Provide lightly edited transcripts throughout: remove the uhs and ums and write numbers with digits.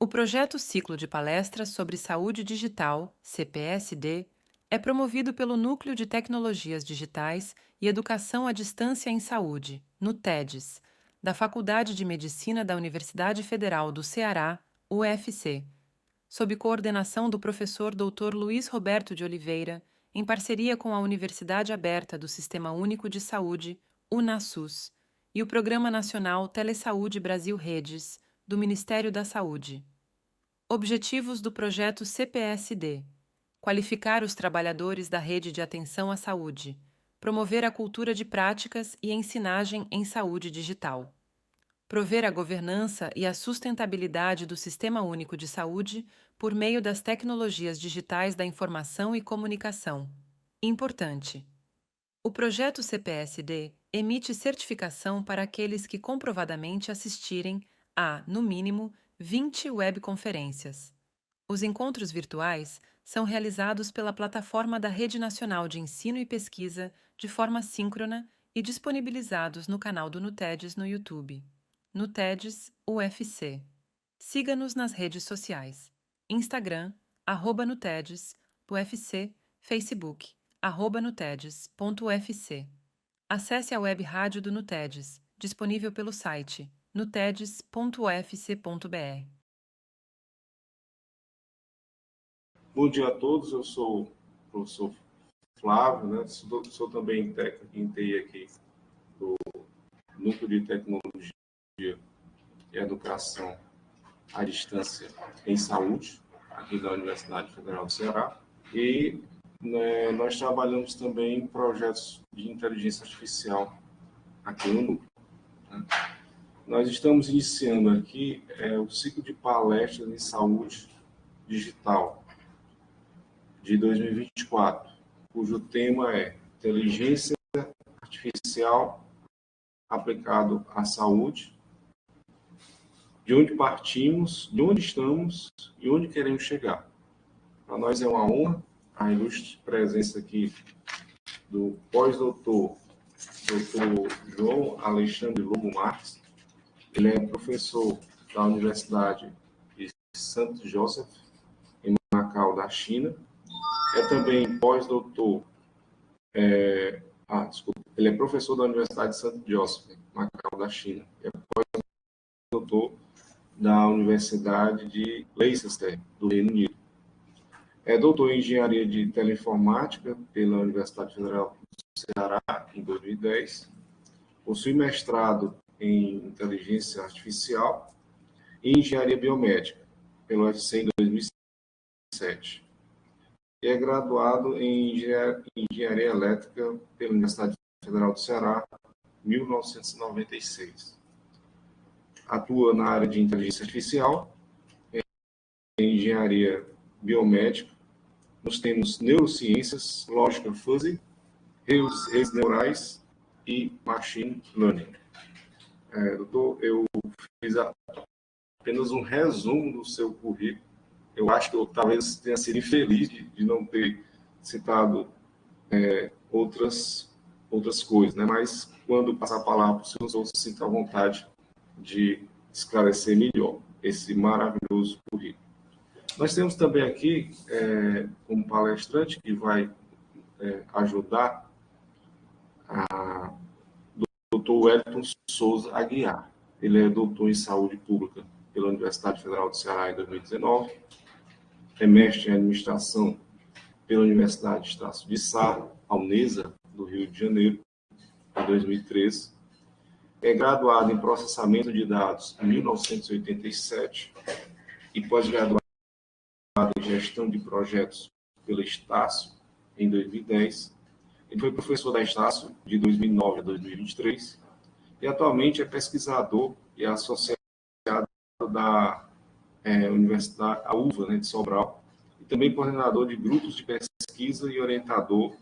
O projeto Ciclo de Palestras sobre Saúde Digital, CPSD, é promovido pelo Núcleo de Tecnologias Digitais e Educação à Distância em Saúde, NUTEDES, da Faculdade de Medicina da Universidade Federal do Ceará, UFC, sob coordenação do professor Dr. Luiz Roberto de Oliveira, em parceria com a Universidade Aberta do Sistema Único de Saúde, UNASUS, e o Programa Nacional Telesaúde Brasil Redes, do Ministério da Saúde. Objetivos do projeto CPSD: qualificar os trabalhadores da rede de atenção à saúde, promover a cultura de práticas e ensinagem em saúde digital, prover a governança e a sustentabilidade do Sistema Único de Saúde por meio das tecnologias digitais da informação e comunicação. Importante: o projeto CPSD emite certificação para aqueles que comprovadamente assistirem a, no mínimo, 20 webconferências. Os encontros virtuais são realizados pela plataforma da Rede Nacional de Ensino e Pesquisa de forma síncrona e disponibilizados no canal do NUTEDES no YouTube. NUTEDES UFC. Siga-nos nas redes sociais: Instagram, @NUTEDES, UFC, Facebook, @nutedes.ufc. Acesse a web rádio do NUTEDES, disponível pelo site nutedes.ufc.br. Bom dia a todos, eu sou o professor Flávio, né? Sou também técnico em TI aqui do Núcleo de Tecnologia e Educação à Distância em Saúde, aqui da Universidade Federal do Ceará. E nós trabalhamos também em projetos de inteligência artificial aqui no Núcleo, né? Nós estamos iniciando aqui o ciclo de palestras em saúde digital de 2024, cujo tema é inteligência artificial aplicado à saúde, de onde partimos, de onde estamos e onde queremos chegar. Para nós é uma honra a ilustre presença aqui do pós-doutor, Dr. João Alexandre Lobo Marques. Ele é professor da Universidade de St. Joseph, em Macau, da China. É também pós-doutor, ele é professor da Universidade de St. Joseph, Macau, da China. É pós-doutor da Universidade de Leicester, do Reino Unido. É doutor em Engenharia de Teleinformática pela Universidade Federal do Ceará, em 2010. Possui mestrado em Inteligência Artificial e Engenharia Biomédica pelo UFC em 2007. E é graduado em Engenharia Elétrica pela Universidade Federal do Ceará, em 1996. Atua na área de inteligência artificial, em engenharia biomédica, nos temas neurociências, lógica fuzzy, redes neurais e machine learning. Doutor, eu fiz apenas um resumo do seu currículo. Eu acho que eu talvez tenha sido infeliz de não ter citado outras coisas, né? Mas quando passar a palavra para os senhores, eu sinto à vontade de esclarecer melhor esse maravilhoso currículo. Nós temos também aqui um palestrante que vai ajudar o Dr. Wellington Souza Aguiar. Ele é doutor em saúde pública pela Universidade Federal do Ceará em 2019, é mestre em administração pela Universidade de Estácio de Sá, Alnesa, do Rio de Janeiro, em 2013. É graduado em processamento de dados em 1987 e pós-graduado em gestão de projetos pela Estácio em 2010. Ele foi professor da Estácio de 2009 a 2023 e atualmente é pesquisador e associado da Universidade, a UVA, né, de Sobral, e também coordenador de grupos de pesquisa e orientador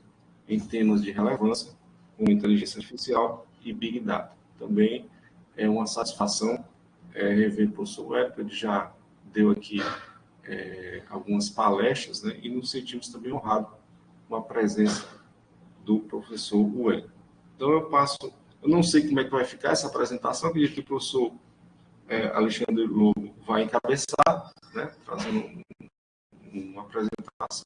em temas de relevância, como inteligência artificial e Big Data. Também é uma satisfação rever o professor Wellington. Ele já deu aqui algumas palestras, né, e nos sentimos também honrados com a presença do professor Wellington. Então eu não sei como é que vai ficar essa apresentação, queria que o professor Alexandre Lobo vai encabeçar, né, fazendo uma apresentação,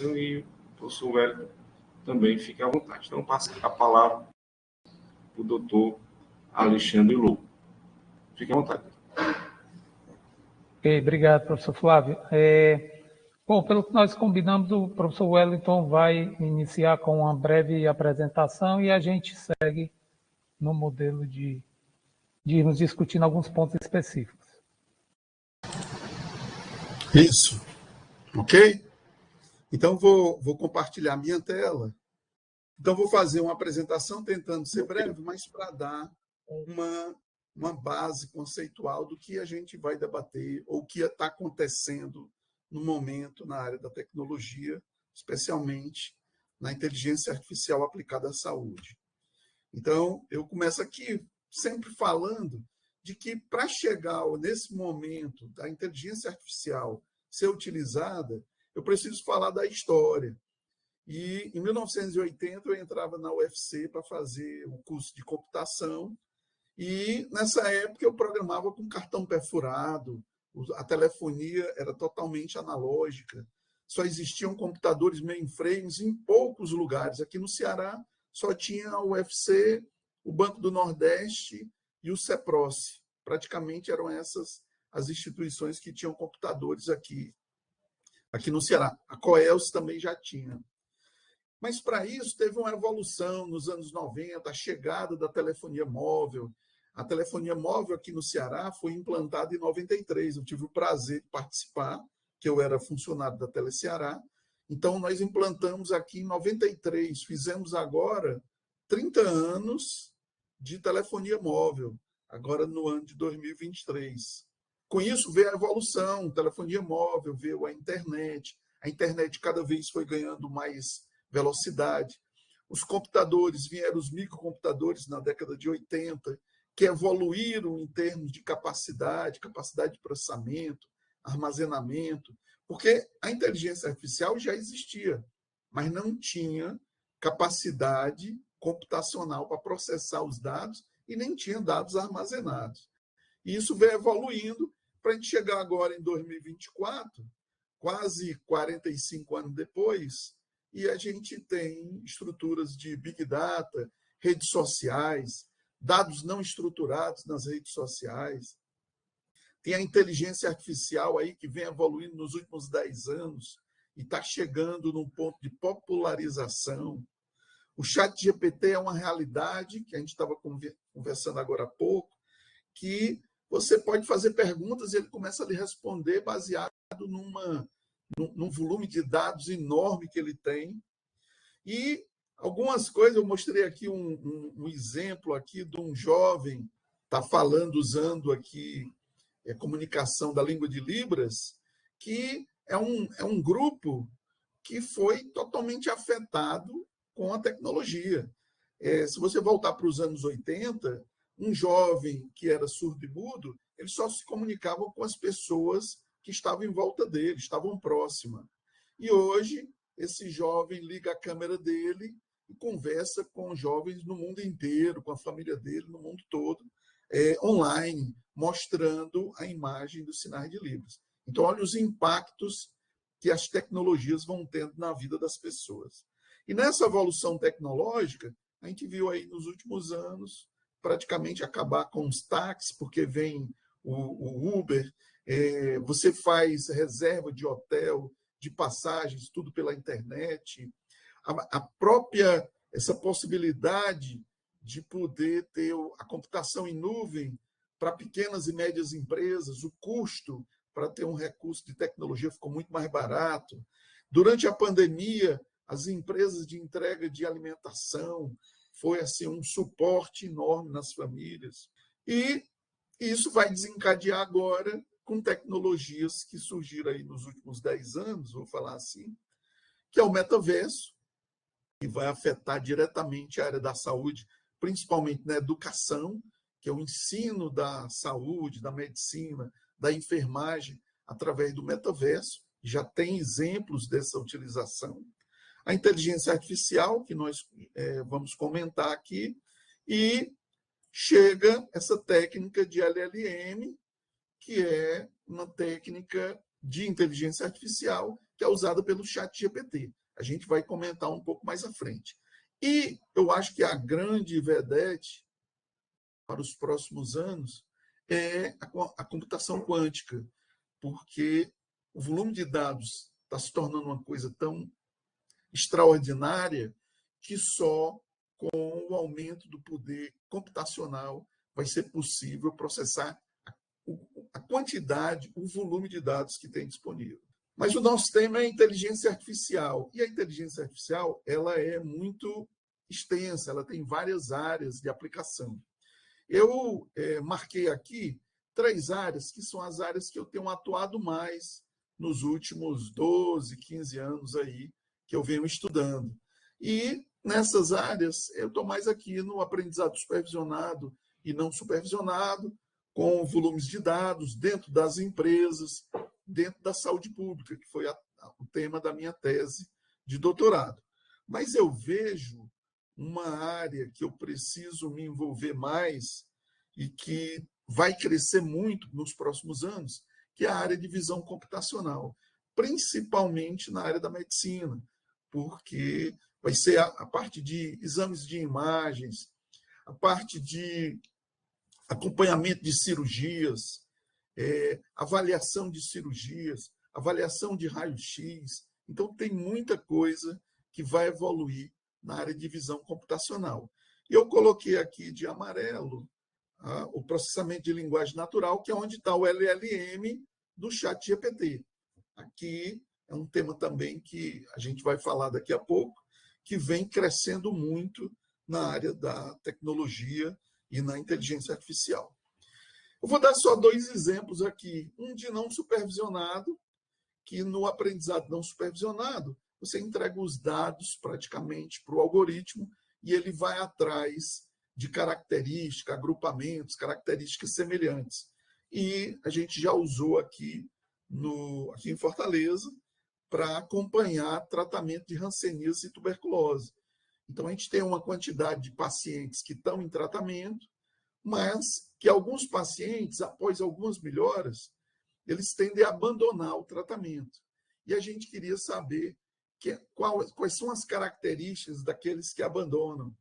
e o professor Wellington também fique à vontade. Então, passo a palavra para o doutor Alexandre Lobo. Fique à vontade. Ok, obrigado, professor Flávio. Bom, pelo que nós combinamos, o professor Wellington vai iniciar com uma breve apresentação e a gente segue no modelo de irmos discutindo alguns pontos específicos. Isso, ok? Então, vou compartilhar minha tela. Então, vou fazer uma apresentação tentando ser breve, mas para dar uma base conceitual do que a gente vai debater ou o que está acontecendo no momento na área da tecnologia, especialmente na inteligência artificial aplicada à saúde. Então, eu começo aqui sempre falando de que, para chegar nesse momento da inteligência artificial ser utilizada, eu preciso falar da história. E, em 1980, eu entrava na UFC para fazer o curso de computação, e, nessa época, eu programava com cartão perfurado, a telefonia era totalmente analógica, só existiam computadores mainframes em poucos lugares. Aqui no Ceará, só tinha a UFC, o Banco do Nordeste e o CEPROSSE. Praticamente eram essas as instituições que tinham computadores aqui no Ceará. A Coelce também já tinha. Mas, para isso, teve uma evolução nos anos 90, a chegada da telefonia móvel. A telefonia móvel aqui no Ceará foi implantada em 93. Eu tive o prazer de participar, que eu era funcionário da Teleceará. Então, nós implantamos aqui em 93. Fizemos agora 30 anos de telefonia móvel, agora no ano de 2023. Com isso, veio a evolução, telefonia móvel, veio a internet. A internet cada vez foi ganhando mais velocidade. Os computadores, vieram os microcomputadores na década de 80, que evoluíram em termos de capacidade de processamento, armazenamento, porque a inteligência artificial já existia, mas não tinha capacidade computacional para processar os dados e nem tinha dados armazenados. E isso veio evoluindo para a gente chegar agora em 2024, quase 45 anos depois, e a gente tem estruturas de Big Data, redes sociais, dados não estruturados nas redes sociais. Tem a inteligência artificial aí que vem evoluindo nos últimos 10 anos e está chegando num ponto de popularização. O ChatGPT é uma realidade que a gente estava conversando agora há pouco, que você pode fazer perguntas e ele começa a lhe responder baseado num volume de dados enorme que ele tem. E algumas coisas, eu mostrei aqui um exemplo aqui de um jovem está falando, usando aqui comunicação da língua de Libras, que é um grupo que foi totalmente afetado com a tecnologia. Se você voltar para os anos 80, um jovem que era surdo e mudo, ele só se comunicava com as pessoas que estavam em volta dele, estavam próximas. E hoje, esse jovem liga a câmera dele e conversa com jovens no mundo inteiro, com a família dele no mundo todo, online, mostrando a imagem dos sinais de Libras. Então, olha os impactos que as tecnologias vão tendo na vida das pessoas. E nessa evolução tecnológica, a gente viu aí nos últimos anos praticamente acabar com os táxis, porque vem o Uber, você faz reserva de hotel, de passagens, tudo pela internet. A própria, essa possibilidade de poder ter a computação em nuvem para pequenas e médias empresas, o custo para ter um recurso de tecnologia ficou muito mais barato. Durante a pandemia, as empresas de entrega de alimentação foi assim um suporte enorme nas famílias. E isso vai desencadear agora com tecnologias que surgiram aí nos últimos 10 anos, vou falar assim, que é o metaverso, que vai afetar diretamente a área da saúde, principalmente na educação, que é o ensino da saúde, da medicina, da enfermagem, através do metaverso. Já tem exemplos dessa utilização. A inteligência artificial, que nós vamos comentar aqui, e chega essa técnica de LLM, que é uma técnica de inteligência artificial que é usada pelo ChatGPT. A gente vai comentar um pouco mais à frente. E eu acho que a grande vedete para os próximos anos é a computação quântica, porque o volume de dados está se tornando uma coisa tão extraordinária que só com o aumento do poder computacional vai ser possível processar a quantidade, o volume de dados que tem disponível. Mas o nosso tema é a inteligência artificial. E a inteligência artificial ela é muito extensa, ela tem várias áreas de aplicação. Eu marquei aqui 3 áreas, que são as áreas que eu tenho atuado mais nos últimos 12, 15 anos aí, que eu venho estudando. E nessas áreas, eu estou mais aqui no aprendizado supervisionado e não supervisionado, com volumes de dados dentro das empresas, dentro da saúde pública, que foi o tema da minha tese de doutorado. Mas eu vejo uma área que eu preciso me envolver mais e que vai crescer muito nos próximos anos, que é a área de visão computacional, principalmente na área da medicina, porque vai ser a parte de exames de imagens, a parte de acompanhamento de cirurgias, avaliação de cirurgias, avaliação de raio-x. Então, tem muita coisa que vai evoluir na área de visão computacional. Eu coloquei aqui de amarelo o processamento de linguagem natural, que é onde está o LLM do ChatGPT. Aqui é um tema também que a gente vai falar daqui a pouco, que vem crescendo muito na área da tecnologia e na inteligência artificial. Eu vou dar só 2 exemplos aqui. Um de não supervisionado, que no aprendizado não supervisionado, você entrega os dados praticamente para o algoritmo e ele vai atrás de características, agrupamentos, características semelhantes. E a gente já usou aqui em Fortaleza para acompanhar tratamento de hanseníase e tuberculose. Então, a gente tem uma quantidade de pacientes que estão em tratamento, mas que alguns pacientes, após algumas melhoras, eles tendem a abandonar o tratamento. E a gente queria saber quais são as características daqueles que abandonam.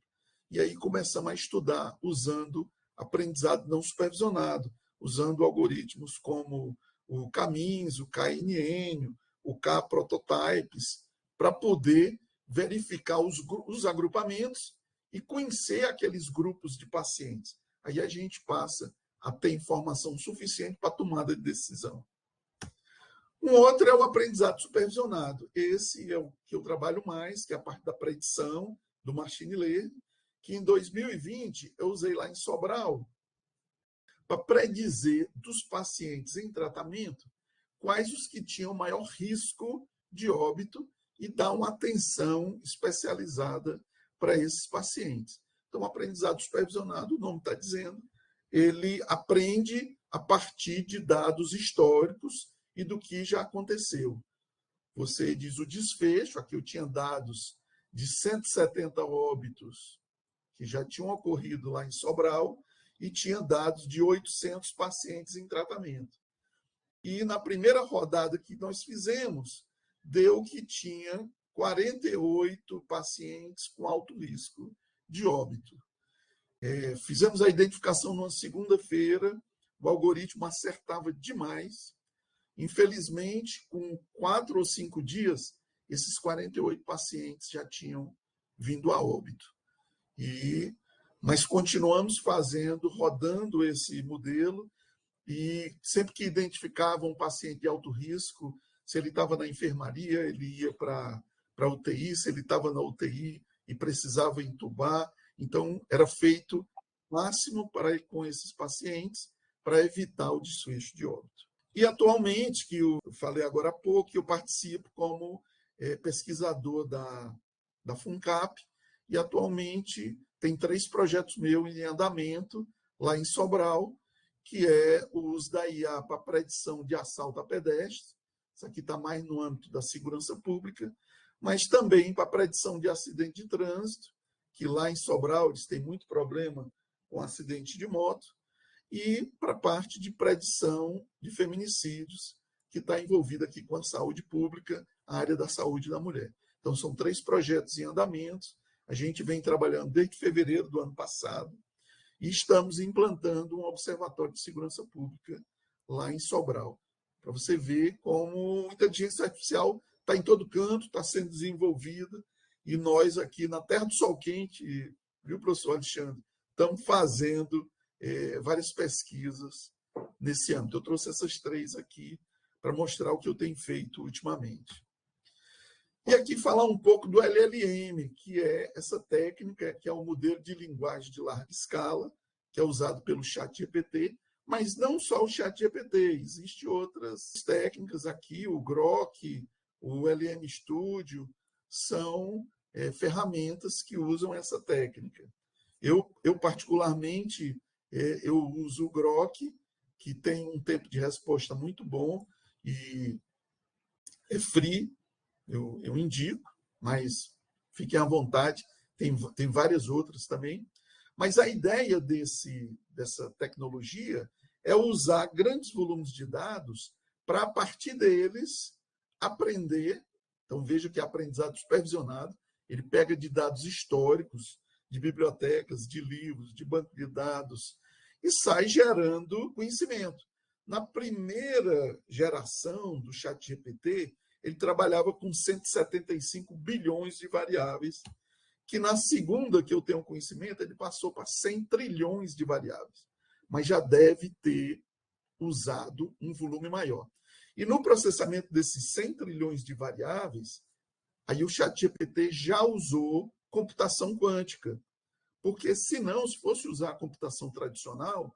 E aí começamos a estudar usando aprendizado não supervisionado, usando algoritmos como o Caminhos, o KNN, o K-Prototypes, para poder verificar os agrupamentos e conhecer aqueles grupos de pacientes. Aí a gente passa a ter informação suficiente para a tomada de decisão. Um outro é o aprendizado supervisionado. Esse é o que eu trabalho mais, que é a parte da predição, do machine learning, que em 2020 eu usei lá em Sobral para predizer dos pacientes em tratamento quais os que tinham maior risco de óbito e dar uma atenção especializada para esses pacientes. Então, o aprendizado supervisionado, o nome está dizendo, ele aprende a partir de dados históricos e do que já aconteceu. Você diz o desfecho, aqui eu tinha dados de 170 óbitos que já tinham ocorrido lá em Sobral e tinha dados de 800 pacientes em tratamento. E na primeira rodada que nós fizemos, deu que tinha 48 pacientes com alto risco de óbito. Fizemos a identificação numa segunda-feira, o algoritmo acertava demais. Infelizmente, com 4 ou 5 dias, esses 48 pacientes já tinham vindo a óbito. Mas continuamos rodando esse modelo, e sempre que identificava um paciente de alto risco, se ele estava na enfermaria, ele ia para a UTI, se ele estava na UTI e precisava entubar. Então, era feito o máximo com esses pacientes para evitar o desfecho de óbito. E, atualmente, que eu falei agora há pouco, eu participo como pesquisador da FUNCAP, e, atualmente, tem 3 projetos meus em andamento, lá em Sobral, que é o uso da IA para predição de assalto a pedestres. Isso aqui está mais no âmbito da segurança pública, mas também para predição de acidente de trânsito, que lá em Sobral eles têm muito problema com acidente de moto, e para a parte de predição de feminicídios, que está envolvida aqui com a saúde pública, a área da saúde da mulher. Então, são 3 projetos em andamento. A gente vem trabalhando desde fevereiro do ano passado e estamos implantando um observatório de segurança pública lá em Sobral, para você ver como a inteligência artificial está em todo canto, está sendo desenvolvida, e nós aqui na Terra do Sol Quente, viu, professor Alexandre, estamos fazendo várias pesquisas nesse âmbito. Eu trouxe essas 3 aqui para mostrar o que eu tenho feito ultimamente. E aqui falar um pouco do LLM, que é essa técnica, que é um modelo de linguagem de larga escala, que é usado pelo ChatGPT, mas não só o ChatGPT, existem outras técnicas aqui, o Grok, o LM Studio, são ferramentas que usam essa técnica. Eu particularmente, eu uso o Grok, que tem um tempo de resposta muito bom e é free, eu indico, mas fiquem à vontade, tem várias outras também. Mas a ideia dessa tecnologia é usar grandes volumes de dados para, a partir deles, aprender. Então, veja que é aprendizado supervisionado, ele pega de dados históricos, de bibliotecas, de livros, de banco de dados, e sai gerando conhecimento. Na primeira geração do ChatGPT, ele trabalhava com 175 bilhões de variáveis, que na segunda, que eu tenho conhecimento, ele passou para 100 trilhões de variáveis, mas já deve ter usado um volume maior. E no processamento desses 100 trilhões de variáveis, aí o ChatGPT já usou computação quântica, porque senão, se fosse usar a computação tradicional,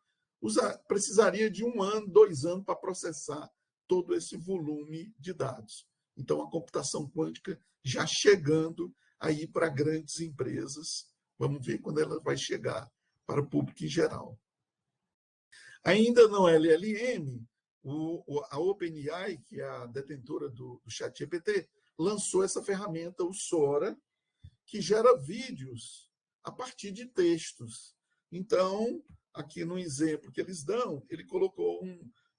precisaria de 1 ano, 2 anos para processar todo esse volume de dados. Então, a computação quântica já chegando aí para grandes empresas, vamos ver quando ela vai chegar para o público em geral. Ainda no LLM, a OpenAI, que é a detentora do ChatGPT, lançou essa ferramenta, o Sora, que gera vídeos a partir de textos. Então, aqui no exemplo que eles dão, ele colocou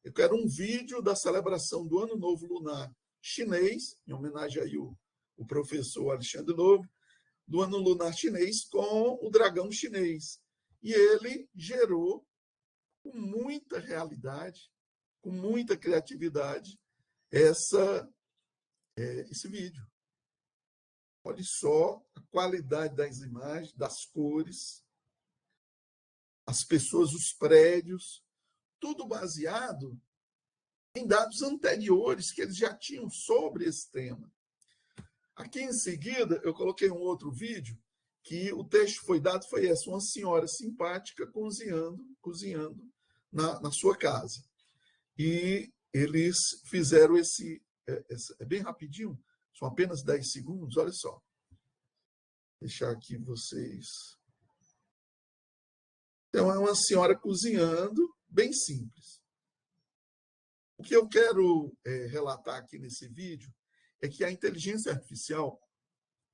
eu quero um vídeo da celebração do Ano Novo Lunar chinês, em homenagem aí o professor Alexandre Lobo, do Ano Lunar chinês com o dragão chinês. E ele gerou, com muita realidade, com muita criatividade, esse vídeo. Olha só a qualidade das imagens, das cores, as pessoas, os prédios, tudo baseado em dados anteriores que eles já tinham sobre esse tema. Aqui em seguida, eu coloquei um outro vídeo que o texto foi dado, foi esse, uma senhora simpática cozinhando na sua casa. E eles fizeram é bem rapidinho, são apenas 10 segundos, olha só. Vou deixar aqui vocês. Então, é uma senhora cozinhando, bem simples. O que eu quero relatar aqui nesse vídeo é que a inteligência artificial,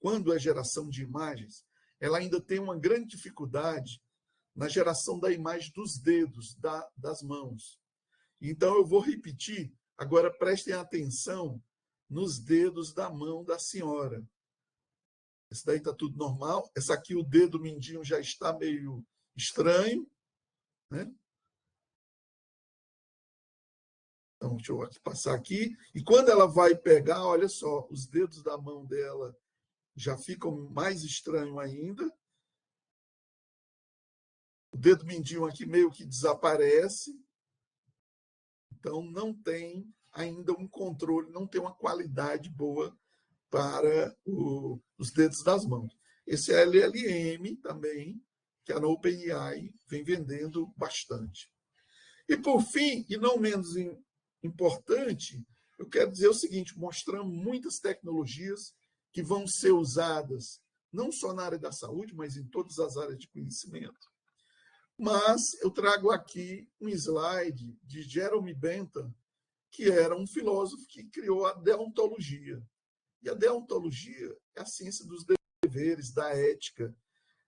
quando é geração de imagens, ela ainda tem uma grande dificuldade na geração da imagem dos dedos, das mãos. Então, eu vou repetir, agora prestem atenção nos dedos da mão da senhora. Esse daí está tudo normal. Essa aqui, o dedo mindinho já está meio estranho, né? Então, deixa eu passar aqui. E quando ela vai pegar, olha só, os dedos da mão dela já ficam mais estranhos ainda. O dedo mindinho aqui meio que desaparece. Então, não tem ainda um controle, não tem uma qualidade boa para os dedos das mãos. Esse LLM também, que a OpenAI vem vendendo bastante. E, por fim, e não menos importante, eu quero dizer o seguinte, mostramos muitas tecnologias que vão ser usadas não só na área da saúde, mas em todas as áreas de conhecimento. Mas eu trago aqui um slide de Jeremy Bentham, que era um filósofo que criou a deontologia. E a deontologia é a ciência dos deveres, da ética,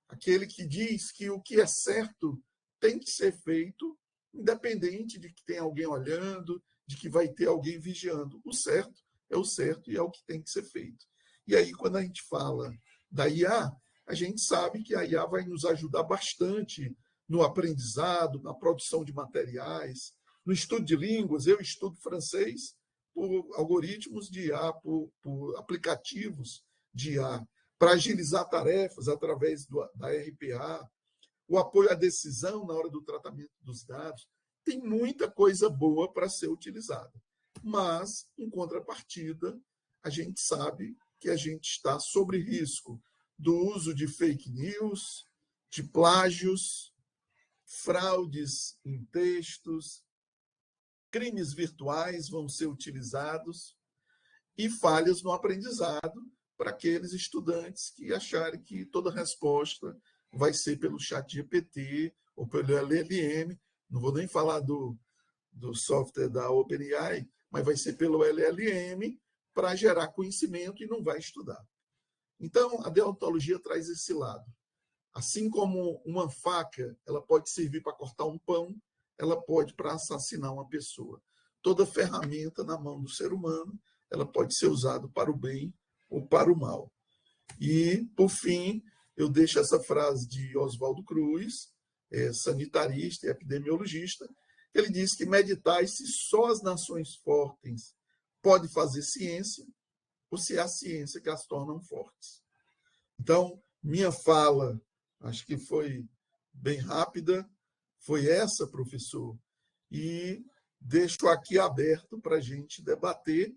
aquele que diz que o que é certo tem que ser feito, independente de que tem alguém olhando, de que vai ter alguém vigiando. O certo é o certo e é o que tem que ser feito. E aí, quando a gente fala da IA, a gente sabe que a IA vai nos ajudar bastante no aprendizado, na produção de materiais, no estudo de línguas. Eu estudo francês por algoritmos de IA, por aplicativos de IA, para agilizar tarefas através da RPA, o apoio à decisão na hora do tratamento dos dados. Tem muita coisa boa para ser utilizada. Mas, em contrapartida, a gente sabe que a gente está sob risco do uso de fake news, de plágios, fraudes em textos, crimes virtuais vão ser utilizados e falhas no aprendizado para aqueles estudantes que acharem que toda resposta vai ser pelo chat GPT ou pelo LLM. Não vou nem falar do software da OpenAI, mas vai ser pelo LLM para gerar conhecimento e não vai estudar. Então, a deontologia traz esse lado. Assim como uma faca, ela pode servir para cortar um pão, ela pode para assassinar uma pessoa. Toda ferramenta na mão do ser humano, ela pode ser usada para o bem ou para o mal. E, por fim, eu deixo essa frase de Oswaldo Cruz, sanitarista e epidemiologista. Ele diz que meditai se só as nações fortes podem fazer ciência, ou se é a ciência que as tornam fortes. Então, minha fala, acho que foi bem rápida, foi essa, professor, e deixo aqui aberto para a gente debater,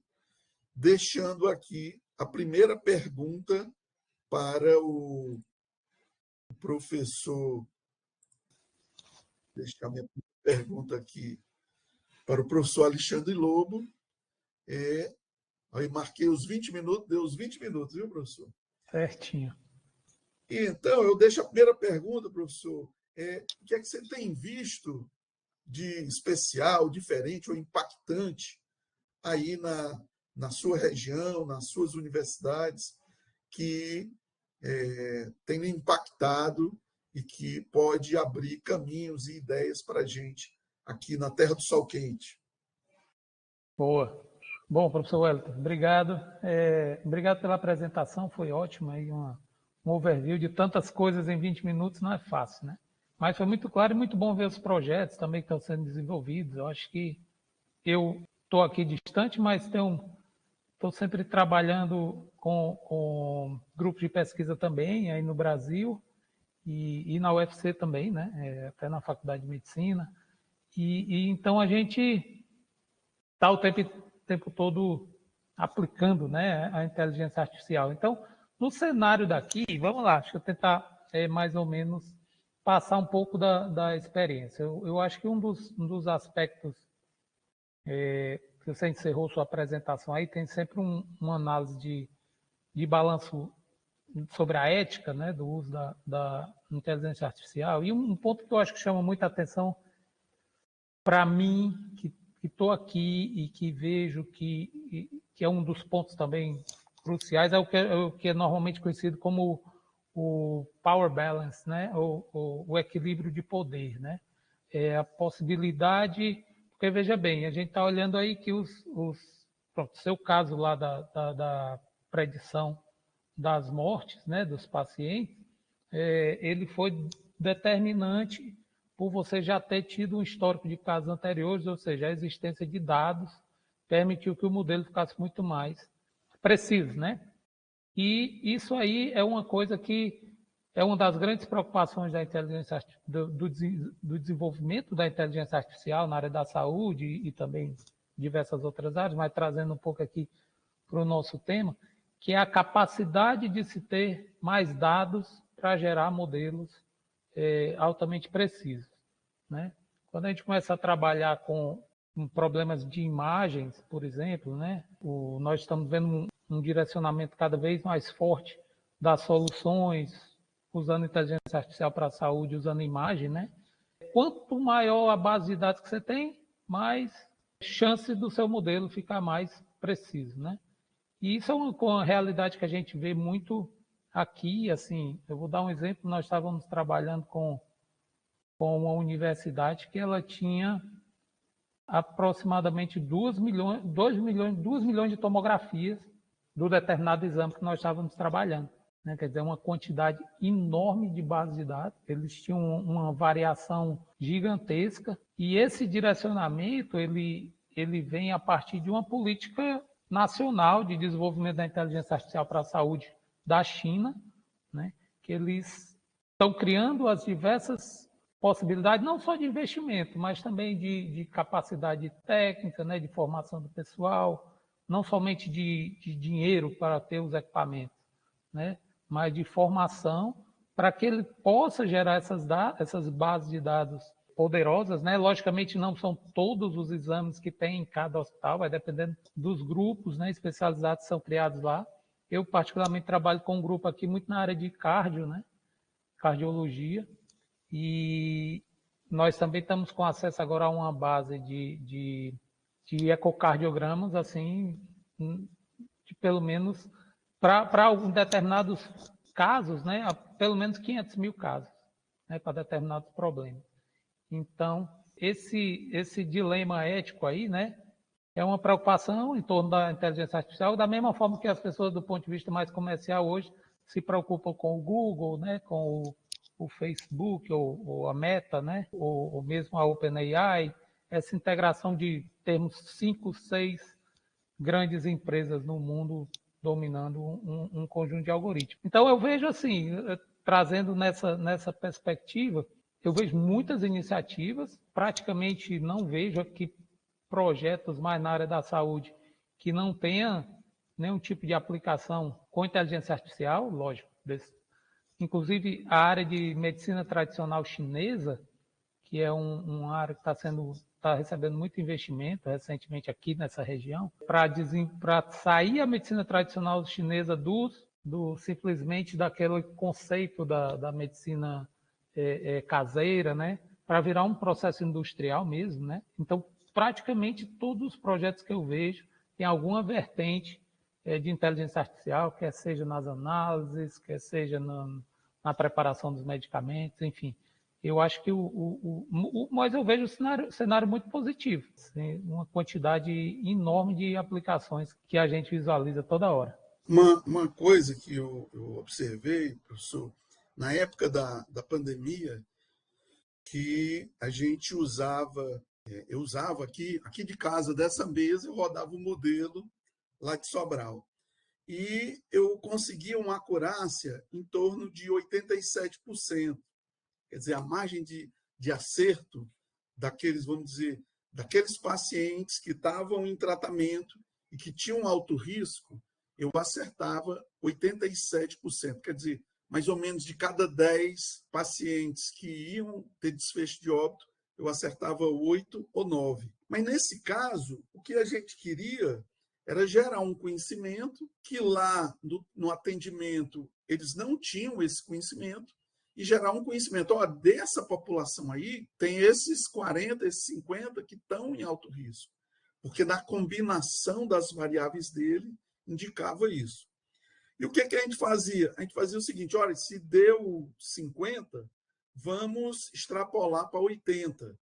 deixando aqui a primeira pergunta para o professor. Deixar minha pergunta aqui para o professor Alexandre Lobo. Aí marquei os 20 minutos, deu os 20 minutos, viu, professor? Certinho. E, então, eu deixo a primeira pergunta, professor. O que é que você tem visto de especial, diferente ou impactante aí na sua região, nas suas universidades, que tem impactado e que pode abrir caminhos e ideias para a gente aqui na Terra do Sol Quente? Boa. Bom, professor Wellington, obrigado. Obrigado pela apresentação, foi ótimo. Aí um overview de tantas coisas em 20 minutos não é fácil, né? Mas foi muito claro e muito bom ver os projetos também que estão sendo desenvolvidos. Eu acho que eu estou aqui distante, mas estou sempre trabalhando com grupos de pesquisa também aí no Brasil e na UFC também, né? Até na Faculdade de Medicina. E então a gente está o tempo todo aplicando, né, a inteligência artificial. Então, no cenário daqui, vamos lá, deixa eu tentar mais ou menos passar um pouco da experiência. Eu acho que um dos aspectos que você encerrou sua apresentação aí tem sempre uma análise de balanço sobre a ética, né, do uso da inteligência artificial. E um ponto que eu acho que chama muita atenção para mim, que estou aqui e que vejo que é um dos pontos também cruciais, é o que é normalmente conhecido como o power balance, né? O equilíbrio de poder, né? É a possibilidade, porque veja bem, a gente está olhando aí que pronto, seu caso lá da predição das mortes, né, dos pacientes, ele foi determinante por você já ter tido um histórico de casos anteriores, ou seja, a existência de dados permitiu que o modelo ficasse muito mais preciso, né? E isso aí é uma coisa que é uma das grandes preocupações da inteligência do desenvolvimento da inteligência artificial na área da saúde e também diversas outras áreas, mas trazendo um pouco aqui para o nosso tema, que é a capacidade de se ter mais dados para gerar modelos altamente precisos, né? Quando a gente começa a trabalhar com problemas de imagens, por exemplo, né? Nós estamos vendo um direcionamento cada vez mais forte das soluções usando inteligência artificial para a saúde, usando imagem, né? Quanto maior a base de dados que você tem, mais chance do seu modelo ficar mais preciso, né? E isso é uma realidade que a gente vê muito Aqui, assim, eu vou dar um exemplo, nós estávamos trabalhando com uma universidade que ela tinha aproximadamente 2 milhões de tomografias do determinado exame que nós estávamos trabalhando. Né? Quer dizer, uma quantidade enorme de bases de dados. Eles tinham uma variação gigantesca e esse direcionamento ele vem a partir de uma política nacional de desenvolvimento da inteligência artificial para a saúde da China, né? Que eles estão criando as diversas possibilidade não só de investimento, mas também de capacidade técnica, né, de formação do pessoal, não somente de dinheiro para ter os equipamentos, né, mas de formação para que ele possa gerar essas bases de dados poderosas, né? Logicamente não são todos os exames que tem em cada hospital, vai dependendo dos grupos, né, especializados que são criados lá. Eu particularmente trabalho com um grupo aqui muito na área de cardio, né, cardiologia. E nós também estamos com acesso agora a uma base de ecocardiogramas, assim, de pelo menos, para alguns determinados casos, né, pelo menos 500 mil casos, né, para determinados problemas. Então, esse dilema ético aí, né, é uma preocupação em torno da inteligência artificial, da mesma forma que as pessoas, do ponto de vista mais comercial hoje, se preocupam com o Google, né, com o Facebook ou a Meta, né, ou mesmo a OpenAI, essa integração de termos 5, 6 grandes empresas no mundo dominando um conjunto de algoritmos. Então eu vejo assim, trazendo nessa perspectiva, eu vejo muitas iniciativas, praticamente não vejo aqui projetos mais na área da saúde que não tenha nenhum tipo de aplicação com inteligência artificial, lógico, inclusive a área de medicina tradicional chinesa, que é uma área que está recebendo muito investimento recentemente aqui nessa região, para sair a medicina tradicional chinesa simplesmente daquele conceito da medicina caseira, né, para virar um processo industrial mesmo, né? Então, praticamente todos os projetos que eu vejo têm alguma vertente de inteligência artificial, quer seja nas análises, quer seja na preparação dos medicamentos, enfim. Eu acho que mas eu vejo o cenário muito positivo, assim, uma quantidade enorme de aplicações que a gente visualiza toda hora. Uma coisa que eu observei, professor, na época da pandemia, que a gente usava, eu usava aqui de casa, dessa mesa, eu rodava o modelo lá de Sobral. E eu conseguia uma acurácia em torno de 87%. Quer dizer, a margem de acerto daqueles, vamos dizer, daqueles pacientes que estavam em tratamento e que tinham alto risco, eu acertava 87%. Quer dizer, mais ou menos de cada 10 pacientes que iam ter desfecho de óbito, eu acertava 8 ou 9. Mas nesse caso, o que a gente queria era gerar um conhecimento que lá no atendimento eles não tinham esse conhecimento e gerar um conhecimento. Ó, dessa população aí, tem esses 40, esses 50 que estão em alto risco, porque na combinação das variáveis dele indicava isso. E o que a gente fazia? A gente fazia o seguinte, olha, se deu 50, vamos extrapolar para 80.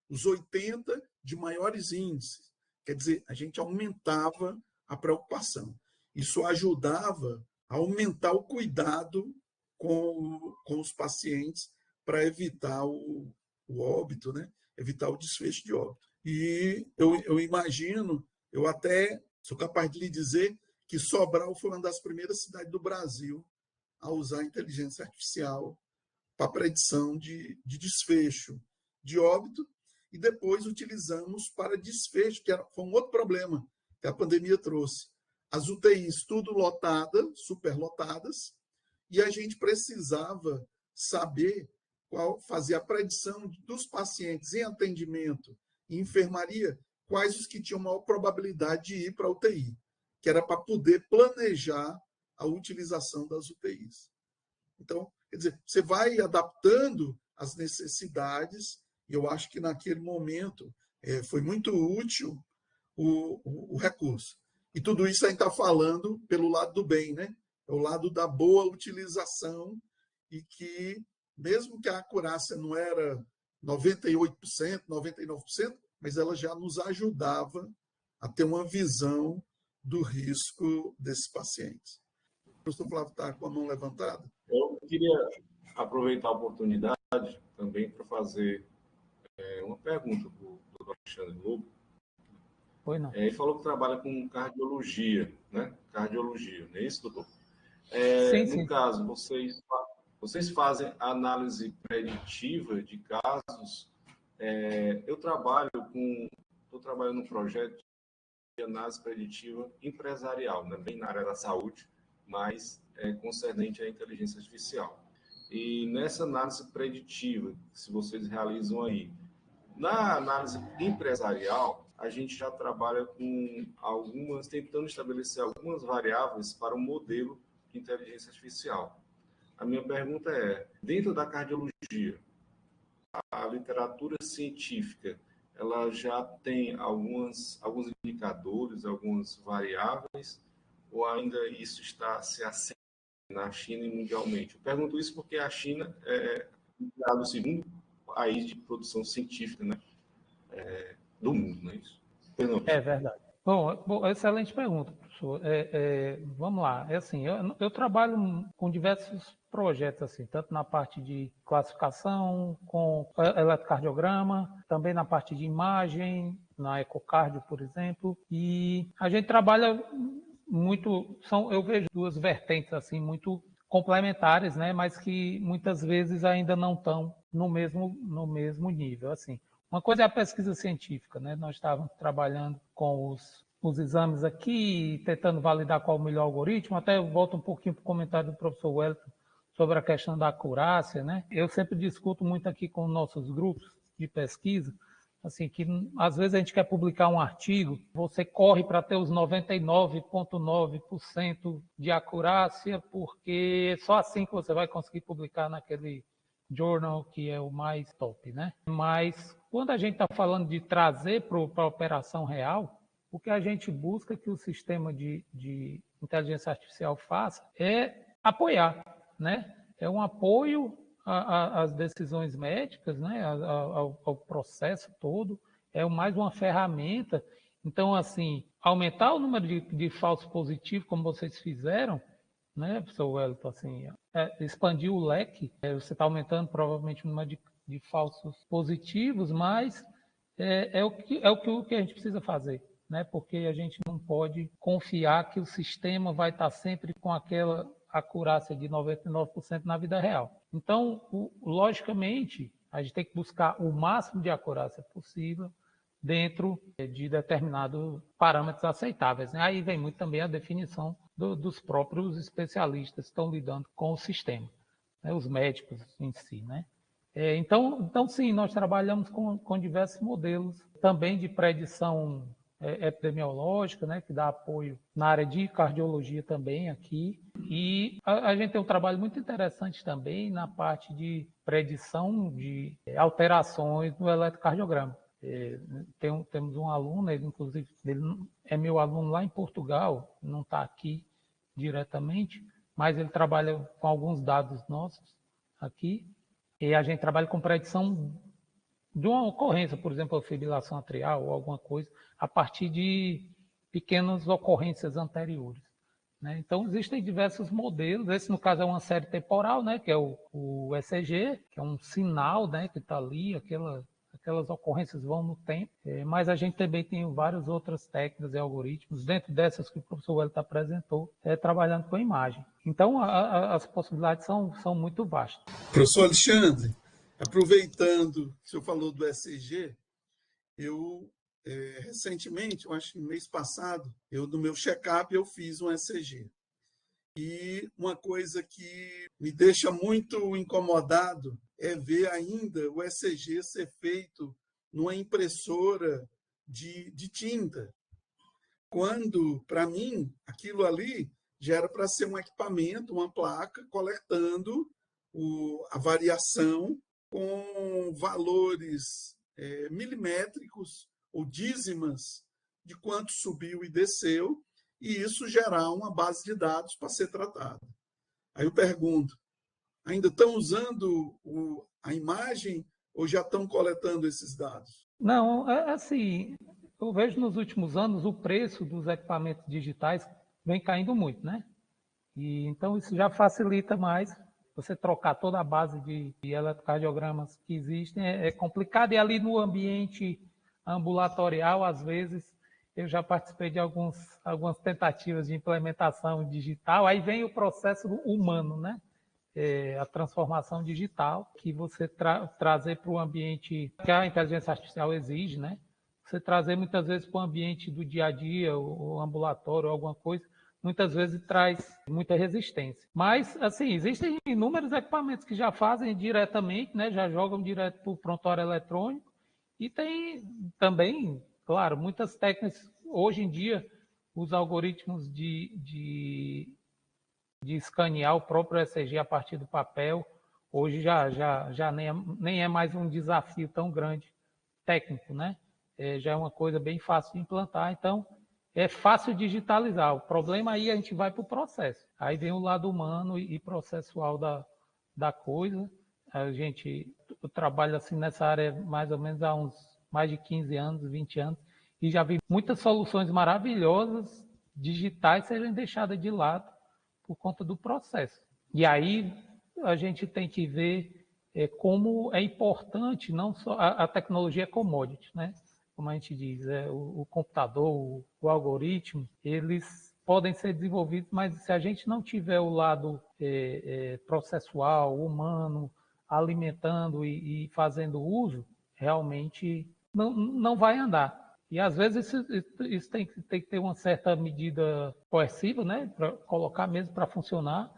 Os 80 de maiores índices. Quer dizer, a gente aumentava a preocupação. Isso ajudava a aumentar o cuidado com os pacientes para evitar o óbito, né? Evitar o desfecho de óbito. E eu imagino, eu até sou capaz de lhe dizer que Sobral foi uma das primeiras cidades do Brasil a usar a inteligência artificial para predição de desfecho de óbito, e depois utilizamos para desfecho, que foi um outro problema que a pandemia trouxe. As UTIs tudo lotadas, superlotadas, e a gente precisava saber fazer a predição dos pacientes em atendimento e enfermaria, quais os que tinham maior probabilidade de ir para a UTI, que era para poder planejar a utilização das UTIs. Então, quer dizer, você vai adaptando as necessidades, e eu acho que naquele momento foi muito útil o recurso. E tudo isso a gente está falando pelo lado do bem, né? é o lado da boa utilização e que, mesmo que a acurácia não era 98%, 99%, mas ela já nos ajudava a ter uma visão do risco desses pacientes. O professor Flávio está com a mão levantada. Eu queria aproveitar a oportunidade também para fazer uma pergunta para o Dr. Alexandre Lobo. Foi não. Ele falou que trabalha com cardiologia, né? Cardiologia, não é isso, doutor? Sim. No caso, vocês fazem análise preditiva de casos. Estou trabalhando num projeto de análise preditiva empresarial, né? Bem na área da saúde, mas concernente à inteligência artificial. E nessa análise preditiva, se vocês realizam aí, na análise empresarial, a gente já trabalha com tentando estabelecer algumas variáveis para um modelo de inteligência artificial. A minha pergunta é, dentro da cardiologia, a literatura científica, ela já tem alguns indicadores, algumas variáveis, ou ainda isso está se acendendo na China e mundialmente? Eu pergunto isso porque a China é o segundo país de produção científica, né, do mundo, não é isso? É verdade. Bom, excelente pergunta, professor. Vamos lá. Assim, eu trabalho com diversos projetos, assim, tanto na parte de classificação, com eletrocardiograma, também na parte de imagem, na ecocardio, por exemplo, e a gente trabalha muito, eu vejo duas vertentes assim muito complementares, né, mas que muitas vezes ainda não estão no mesmo nível, assim. Uma coisa é a pesquisa científica, né? Nós estávamos trabalhando com os exames aqui, tentando validar qual o melhor algoritmo. Até eu volto um pouquinho para o comentário do professor Wellington sobre a questão da acurácia, né? Eu sempre discuto muito aqui com nossos grupos de pesquisa, assim, que às vezes a gente quer publicar um artigo, você corre para ter os 99,9% de acurácia, porque é só assim que você vai conseguir publicar naquele journal que é o mais top, né? Mas quando a gente está falando de trazer para a operação real, o que a gente busca que o sistema de inteligência artificial faça é apoiar, né? É um apoio às decisões médicas, né? Ao processo todo, é mais uma ferramenta. Então, assim, aumentar o número de falsos positivos, como vocês fizeram, né, professor Wellington, assim, expandir o leque, você está aumentando provavelmente o número de falsos positivos, mas é o que a gente precisa fazer, né, porque a gente não pode confiar que o sistema vai estar sempre com aquela acurácia de 99% na vida real. Então, logicamente, a gente tem que buscar o máximo de acurácia possível dentro de determinados parâmetros aceitáveis, né? Aí vem muito também a definição dos próprios especialistas que estão lidando com o sistema, né? Os médicos em si, né? Então, sim, nós trabalhamos com diversos modelos também de predição epidemiológica, né, que dá apoio na área de cardiologia também aqui. E a gente tem um trabalho muito interessante também na parte de predição de alterações no eletrocardiograma. Temos um aluno, inclusive ele é meu aluno lá em Portugal, não está aqui diretamente, mas ele trabalha com alguns dados nossos aqui, e a gente trabalha com predição de uma ocorrência, por exemplo, a fibrilação atrial ou alguma coisa, a partir de pequenas ocorrências anteriores, né? Então, existem diversos modelos. Esse, no caso, é uma série temporal, né, que é o ECG, que é um sinal, né, que está ali, aquelas ocorrências vão no tempo, mas a gente também tem várias outras técnicas e algoritmos, dentro dessas que o professor Wellington apresentou, trabalhando com a imagem. Então, as possibilidades são muito vastas. Professor Alexandre, aproveitando que o senhor falou do ECG, eu recentemente, eu acho que no mês passado, no meu check-up eu fiz um ECG. E uma coisa que me deixa muito incomodado é ver ainda o ECG ser feito numa impressora de tinta, quando, para mim, aquilo ali já era para ser um equipamento, uma placa, coletando a variação com valores milimétricos ou dízimas de quanto subiu e desceu, e isso gerar uma base de dados para ser tratada. Aí eu pergunto, ainda estão usando a imagem ou já estão coletando esses dados? Não, assim, eu vejo nos últimos anos o preço dos equipamentos digitais vem caindo muito, né? E então isso já facilita mais você trocar toda a base de eletrocardiogramas que existem. É complicado e ali no ambiente ambulatorial, às vezes, eu já participei de algumas tentativas de implementação digital. Aí vem o processo humano, né? A transformação digital que você trazer para o ambiente que a inteligência artificial exige, né? Você trazer muitas vezes para o ambiente do dia a dia, o ambulatório, alguma coisa, muitas vezes traz muita resistência. Mas, assim, existem inúmeros equipamentos que já fazem diretamente, né? Já jogam direto para o prontuário eletrônico e tem também, claro, muitas técnicas. Hoje em dia, os algoritmos de escanear o próprio ECG a partir do papel, hoje já nem é mais um desafio tão grande técnico, né? Já é uma coisa bem fácil de implantar, então é fácil digitalizar. O problema aí a gente vai para o processo. Aí vem o lado humano e processual da coisa. A gente trabalha assim nessa área mais ou menos há uns mais de 15 anos, 20 anos, e já vi muitas soluções maravilhosas digitais serem deixadas de lado por conta do processo. E aí a gente tem que ver como é importante, não só a tecnologia é commodity, né? Como a gente diz, o computador, o algoritmo, eles podem ser desenvolvidos, mas se a gente não tiver o lado processual, humano, alimentando e fazendo uso, realmente não vai andar. E às vezes isso tem que ter uma certa medida coerciva, né, para colocar mesmo para funcionar,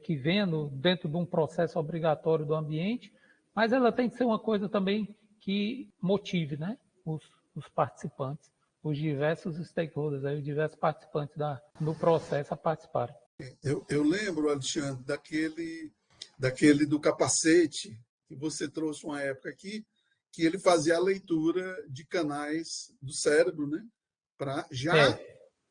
que venha dentro de um processo obrigatório do ambiente, mas ela tem que ser uma coisa também que motive, né, os participantes, os diversos stakeholders, os diversos participantes do processo a participarem. Eu lembro, Alexandre, daquele do capacete que você trouxe uma época aqui, que ele fazia a leitura de canais do cérebro, né? Para já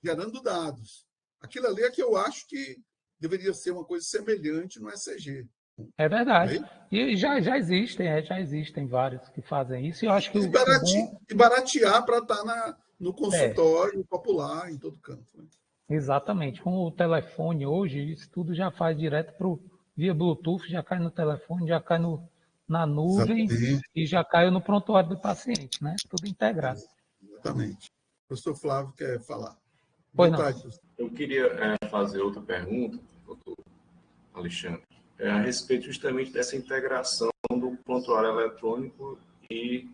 gerando dados. Aquilo ali é que eu acho que deveria ser uma coisa semelhante no ECG. É verdade. Né? E já existem vários que fazem isso. E eu acho que o bom E baratear para estar no é, consultório popular, em todo canto. Né? exatamente. Com o telefone hoje, isso tudo já faz direto via Bluetooth, já cai no telefone, já cai na nuvem Exatamente. e já cai no prontuário do paciente, né? Tudo integrado. Exatamente. O professor Flávio quer falar. Pois Boa não. tarde, professor. Eu queria fazer outra pergunta, doutor Alexandre, a respeito justamente dessa integração do prontuário eletrônico e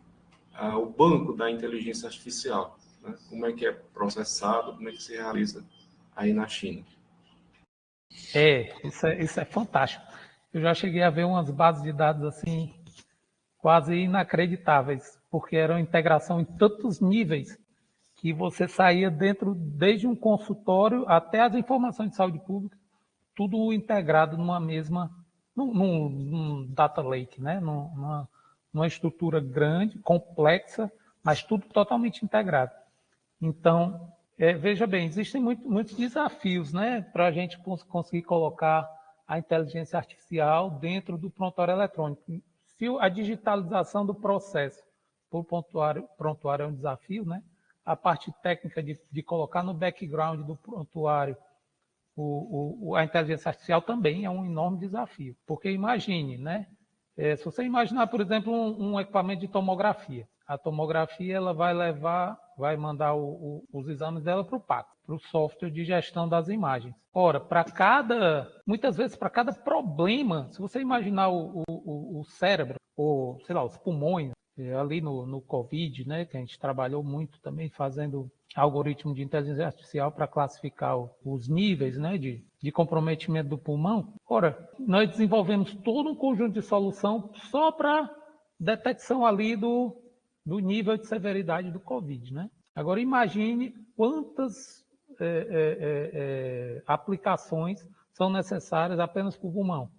o banco da inteligência artificial. Né? Como é que é processado, como é que se realiza aí na China? Isso é fantástico. Eu já cheguei a ver umas bases de dados assim, quase inacreditáveis, porque era uma integração em tantos níveis que você saía desde um consultório até as informações de saúde pública, tudo integrado num data lake, né? Numa estrutura grande, complexa, mas tudo totalmente integrado. Então, veja bem, existem muitos desafios, né, para a gente conseguir colocar a inteligência artificial dentro do prontuário eletrônico. Se a digitalização do processo por prontuário é um desafio, né? A parte técnica de colocar no background do prontuário a inteligência artificial também é um enorme desafio. Porque imagine, né? Se você imaginar, por exemplo, um equipamento de tomografia, a tomografia ela vai mandar os exames dela para o PAC, para o software de gestão das imagens. Ora, muitas vezes para cada problema, se você imaginar o cérebro, ou sei lá, os pulmões, ali no COVID, né, que a gente trabalhou muito também fazendo algoritmo de inteligência artificial para classificar os níveis, né, de comprometimento do pulmão. Ora, nós desenvolvemos todo um conjunto de solução só para detecção ali do nível de severidade do COVID, né? Agora imagine quantas aplicações são necessárias apenas para o pulmão,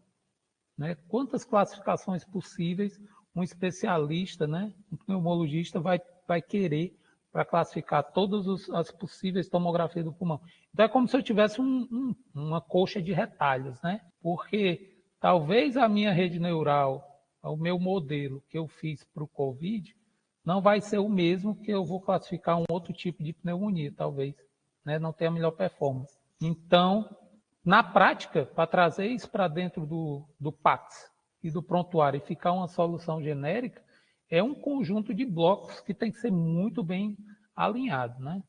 né? Quantas classificações possíveis um especialista, né, um pneumologista vai querer para classificar todas as possíveis tomografias do pulmão. Então é como se eu tivesse uma coxa de retalhos, né? Porque talvez a minha rede neural, o meu modelo que eu fiz para o COVID, não vai ser o mesmo que eu vou classificar um outro tipo de pneumonia, talvez, né? Não tenha a melhor performance. Então, na prática, para trazer isso para dentro do PACS e do prontuário e ficar uma solução genérica, é um conjunto de blocos que tem que ser muito bem alinhado, né?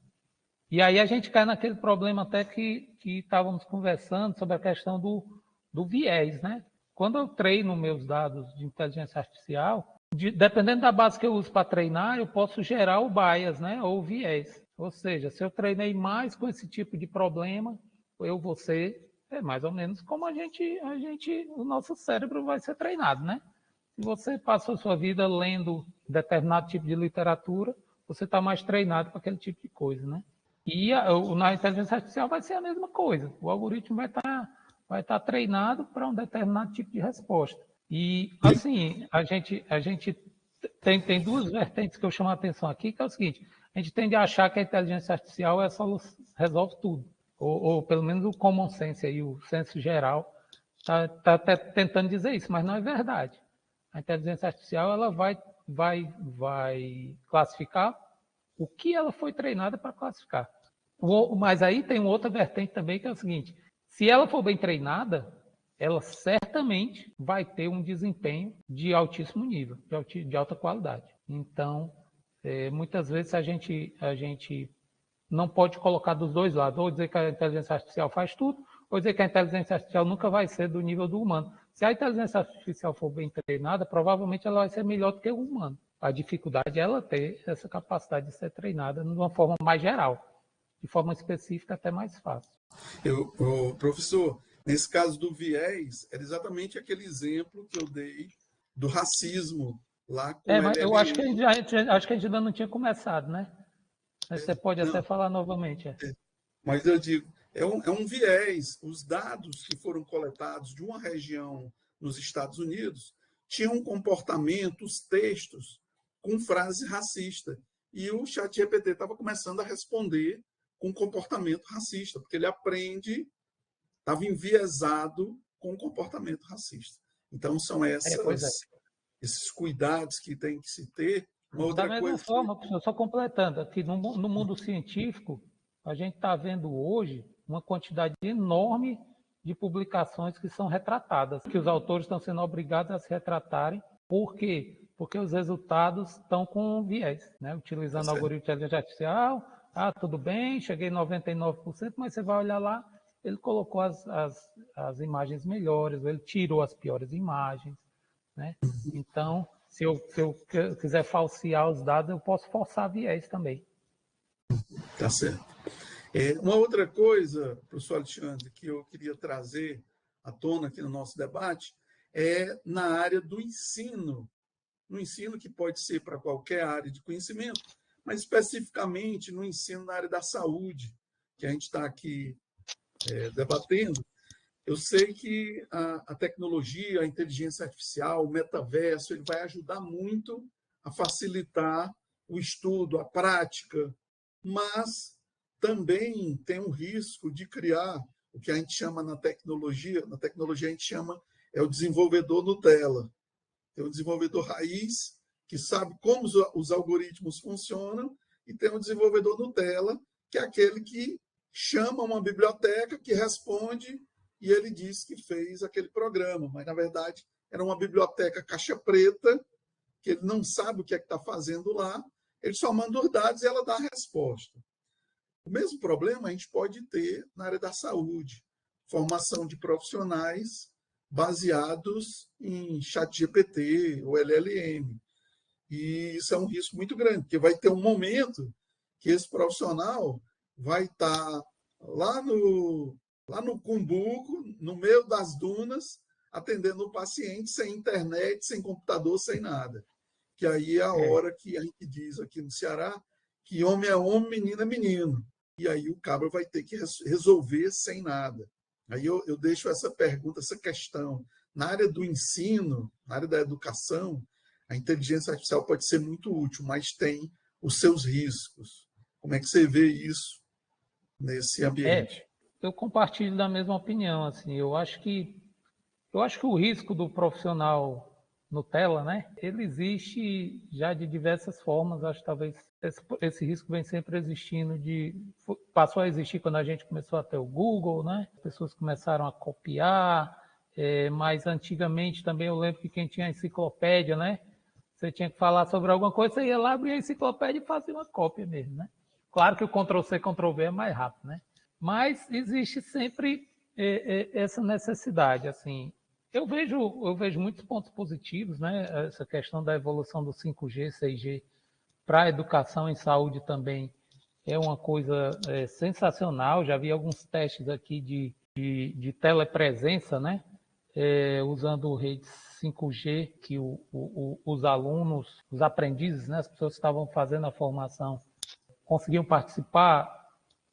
E aí a gente cai naquele problema até que estávamos conversando sobre a questão do viés, né? Quando eu treino meus dados de inteligência artificial, dependendo da base que eu uso para treinar, eu posso gerar o bias, né? Ou o viés. Ou seja, se eu treinei mais com esse tipo de problema, eu vou ser mais ou menos como o nosso cérebro vai ser treinado, né? Se você passou a sua vida lendo determinado tipo de literatura, você está mais treinado para aquele tipo de coisa, né? E na inteligência artificial vai ser a mesma coisa. O algoritmo vai estar treinado para um determinado tipo de resposta. E, assim, a gente tem duas vertentes que eu chamo a atenção aqui, que é o seguinte: a gente tende a achar que a inteligência artificial resolve tudo. Ou pelo menos o common sense, aí, o senso geral, está até tentando dizer isso, mas não é verdade. A inteligência artificial ela vai classificar o que ela foi treinada para classificar. Mas aí tem uma outra vertente também, que é o seguinte: se ela for bem treinada, ela certamente vai ter um desempenho de altíssimo nível, de alta qualidade. Então, muitas vezes a gente não pode colocar dos dois lados, ou dizer que a inteligência artificial faz tudo, ou dizer que a inteligência artificial nunca vai ser do nível do humano. Se a inteligência artificial for bem treinada, provavelmente ela vai ser melhor do que o humano. A dificuldade é ela ter essa capacidade de ser treinada de uma forma mais geral. De forma específica, até mais fácil. Professor, nesse caso do viés, era exatamente aquele exemplo que eu dei do racismo lá com o Mas eu LLM. acho que a gente ainda não tinha começado, né? Você pode até falar novamente. Mas eu digo, é um viés. Os dados que foram coletados de uma região nos Estados Unidos tinham um comportamento, os textos, com frase racista. E o ChatGPT estava começando a responder com comportamento racista, porque ele aprende, estava enviesado com comportamento racista. Então, são esses cuidados que tem que se ter. Uma outra da mesma forma, só completando, aqui no mundo científico, a gente está vendo hoje uma quantidade enorme de publicações que são retratadas, que os autores estão sendo obrigados a se retratarem. Por quê? Porque os resultados estão com viés, né? Utilizando algoritmo de inteligência artificial. Tudo bem, cheguei em 99%, mas você vai olhar lá, ele colocou as imagens melhores, ele tirou as piores imagens, né? Então, se eu quiser falsear os dados, eu posso forçar viés também. Tá certo. Uma outra coisa, professor Alexandre, que eu queria trazer à tona aqui no nosso debate, é na área do ensino. No ensino que pode ser para qualquer área de conhecimento, mas especificamente no ensino na área da saúde, que a gente está aqui debatendo. Eu sei que a tecnologia, a inteligência artificial, o metaverso, ele vai ajudar muito a facilitar o estudo, a prática, mas também tem um risco de criar o que a gente chama na tecnologia a gente chama o desenvolvedor Nutella. Tem um desenvolvedor raiz, que sabe como os algoritmos funcionam, e tem um desenvolvedor Nutella, que é aquele que chama uma biblioteca, que responde, e ele diz que fez aquele programa. Mas, na verdade, era uma biblioteca caixa preta, que ele não sabe o que é que está fazendo lá, ele só manda os dados e ela dá a resposta. O mesmo problema a gente pode ter na área da saúde. Formação de profissionais baseados em ChatGPT ou LLM. E isso é um risco muito grande, porque vai ter um momento que esse profissional vai estar lá no Cumbuco, no meio das dunas, atendendo o paciente sem internet, sem computador, sem nada. Que aí é a hora que a gente diz aqui no Ceará que homem é homem, menino é menino. E aí o cabra vai ter que resolver sem nada. Aí eu deixo essa pergunta, essa questão. Na área do ensino, na área da educação, a inteligência artificial pode ser muito útil, mas tem os seus riscos. Como é que você vê isso nesse ambiente? Eu compartilho da mesma opinião, assim, eu acho que o risco do profissional Nutella, né? Ele existe já de diversas formas. Acho que talvez esse risco vem sempre existindo, passou a existir quando a gente começou a ter o Google, né? As pessoas começaram a copiar, mas antigamente também eu lembro que quem tinha a enciclopédia, né? Você tinha que falar sobre alguma coisa, você ia lá, abrir a enciclopédia e fazia uma cópia mesmo, né? Claro que o Ctrl+C, Ctrl+V é mais rápido, né? Mas existe sempre essa necessidade, assim. Eu vejo muitos pontos positivos, né? Essa questão da evolução do 5G, 6G para a educação em saúde também é uma coisa sensacional. Já vi alguns testes aqui de telepresença, né? Usando redes 5G, que os alunos, os aprendizes, né? As pessoas que estavam fazendo a formação conseguiam participar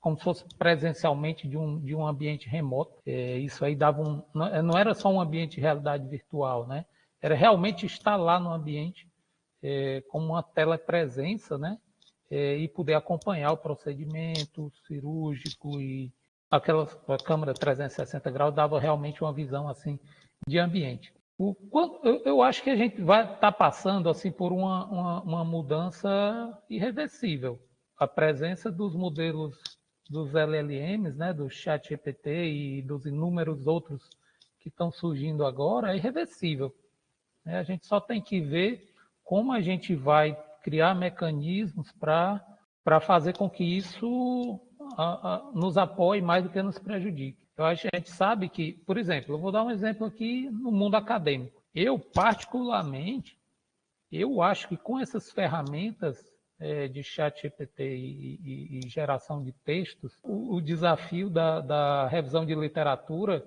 como se fosse presencialmente de um ambiente remoto. Isso aí dava não era só um ambiente de realidade virtual, né? Era realmente estar lá no ambiente como uma telepresença, né? E poder acompanhar o procedimento cirúrgico e a câmera 360 graus dava realmente uma visão assim de ambiente. Eu acho que a gente vai estar passando assim por uma mudança irreversível. A presença dos modelos dos LLMs, né, do ChatGPT e dos inúmeros outros que estão surgindo agora é irreversível. A gente só tem que ver como a gente vai criar mecanismos para fazer com que isso nos apoie mais do que nos prejudique. Eu acho que a gente sabe que, por exemplo, eu vou dar um exemplo aqui no mundo acadêmico. Eu, particularmente, eu acho que com essas ferramentas de ChatGPT e geração de textos, o desafio da revisão de literatura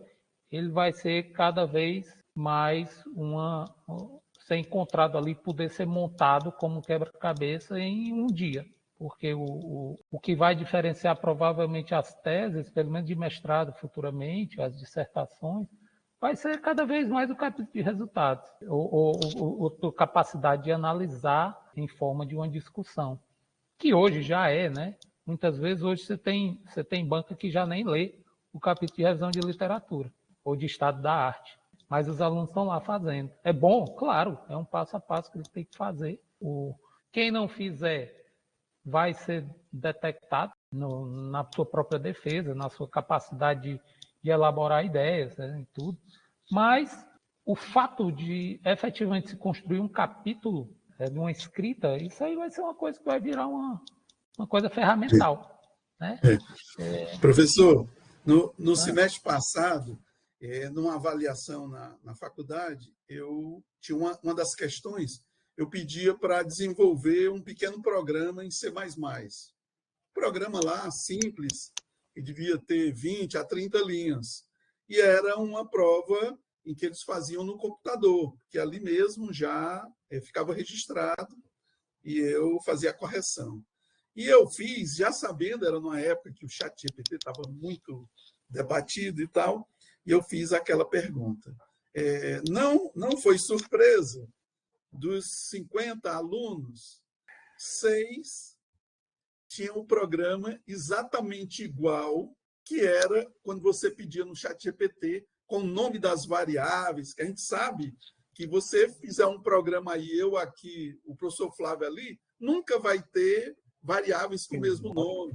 ele vai ser cada vez mais ser encontrado ali, poder ser montado como um quebra-cabeça em um dia. Porque o que vai diferenciar provavelmente as teses, pelo menos de mestrado futuramente, as dissertações, vai ser cada vez mais o capítulo de resultados, ou a capacidade de analisar em forma de uma discussão, que hoje já né? Muitas vezes hoje você tem banca que já nem lê o capítulo de revisão de literatura, ou de estado da arte, mas os alunos estão lá fazendo. É bom? Claro, é um passo a passo que ele tem que fazer. Quem não fizer vai ser detectado na sua própria defesa, na sua capacidade de elaborar ideias, né, e tudo. Mas o fato de efetivamente se construir um capítulo de uma escrita, isso aí vai ser uma coisa que vai virar uma coisa ferramental. Né? Professor, no semestre passado, numa avaliação na faculdade, eu tinha uma das questões, eu pedia para desenvolver um pequeno programa em C++. Programa lá, simples, que devia ter 20 a 30 linhas. E era uma prova em que eles faziam no computador, que ali mesmo já ficava registrado e eu fazia a correção. E eu fiz, já sabendo, era numa época que o ChatGPT estava muito debatido e tal, e eu fiz aquela pergunta. Não foi surpresa, dos 50 alunos, 6 tinham um programa exatamente igual que era quando você pedia no ChatGPT com o nome das variáveis, que a gente sabe que você fizer um programa aí, eu aqui, o professor Flávio ali, nunca vai ter variáveis com o mesmo nome.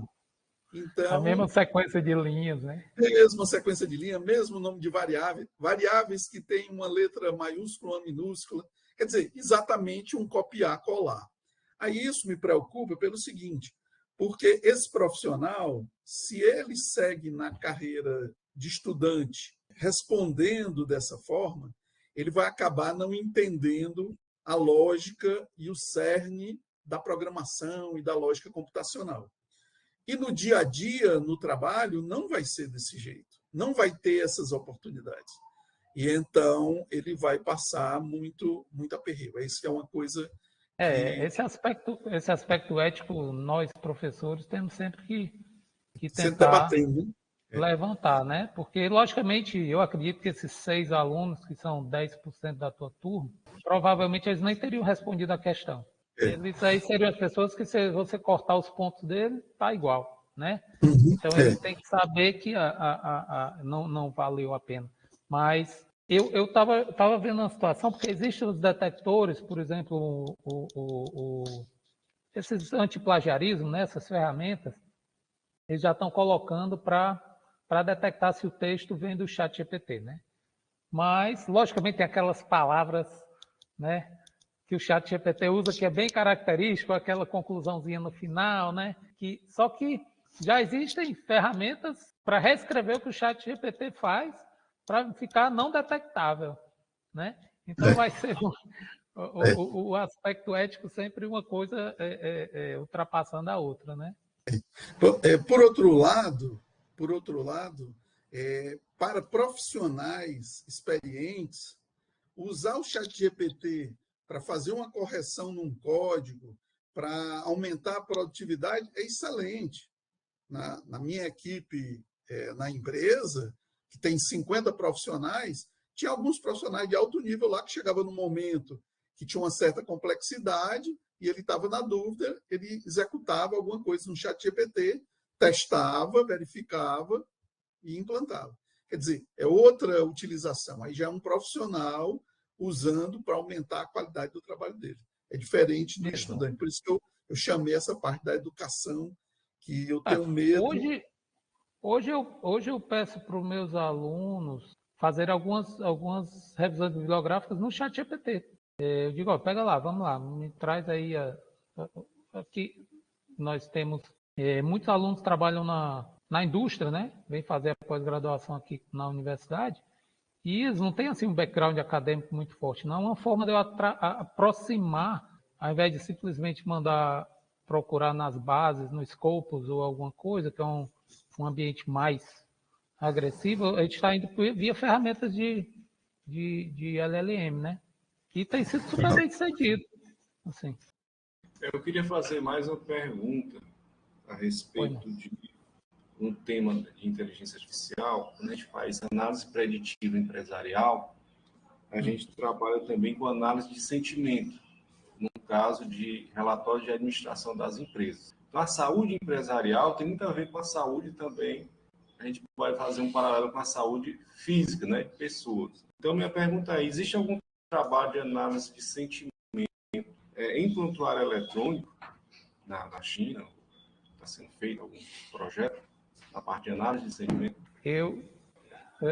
Então, a mesma sequência de linhas, né? Mesma sequência de linha, mesmo nome de variáveis que têm uma letra maiúscula, uma minúscula. Quer dizer, exatamente um copiar-colar. Aí isso me preocupa pelo seguinte, porque esse profissional, se ele segue na carreira de estudante respondendo dessa forma, ele vai acabar não entendendo a lógica e o cerne da programação e da lógica computacional. E no dia a dia, no trabalho, não vai ser desse jeito. Não vai ter essas oportunidades. E então ele vai passar muito aperreio. Isso é uma coisa que... Esse aspecto ético, nós, professores, temos sempre que sempre tentar debatendo, né? levantar, né? Porque, logicamente, eu acredito que esses 6 alunos, que são 10% da tua turma, provavelmente eles nem teriam respondido a questão. Eles aí seriam as pessoas que, se você cortar os pontos dele, tá igual, né? Uhum. Então, ele tem que saber que não valeu a pena. Mas eu estava vendo uma situação, porque existem os detectores, por exemplo, esses antiplagiarismo, né, essas ferramentas, eles já estão colocando para detectar se o texto vem do chat GPT, né? Mas, logicamente, tem aquelas palavras, né, que o chat GPT usa, que é bem característico, aquela conclusãozinha no final, né? Só que já existem ferramentas para reescrever o que o chat GPT faz para ficar não detectável, né? Então vai ser o aspecto ético sempre uma coisa ultrapassando a outra, né? Por outro lado, para profissionais experientes, usar o chat GPT para fazer uma correção num código, para aumentar a produtividade, é excelente. Na minha equipe, na empresa, que tem 50 profissionais, tinha alguns profissionais de alto nível lá que chegavam no momento que tinha uma certa complexidade e ele estava na dúvida, ele executava alguma coisa no chat GPT, testava, verificava e implantava. Quer dizer, é outra utilização. Aí já é um profissional usando para aumentar a qualidade do trabalho dele. É diferente do estudante. Por isso que eu chamei essa parte da educação, que eu tenho medo. Hoje eu peço para os meus alunos fazer algumas revisões bibliográficas no chat GPT. Eu digo, ó, pega lá, vamos lá, me traz aí aqui nós temos muitos alunos que trabalham na indústria, né? Vem fazer a pós-graduação aqui na universidade e eles não têm assim um background acadêmico muito forte, não. É uma forma de eu aproximar, ao invés de simplesmente mandar procurar nas bases, no Scopus ou alguma coisa, que é um ambiente mais agressivo, a gente está indo via ferramentas de LLM, né? E tem sido super bem sucedido. Assim. Eu queria fazer mais uma pergunta a respeito de um tema de inteligência artificial. Quando a gente faz análise preditiva empresarial, a gente trabalha também com análise de sentimento, no caso de relatório de administração das empresas. Então, a saúde empresarial tem muito a ver com a saúde também. A gente vai fazer um paralelo com a saúde física, né, de pessoas. Então, minha pergunta é, existe algum trabalho de análise de sentimento em prontuário eletrônico na China? Está sendo feito algum projeto na parte de análise de sentimento?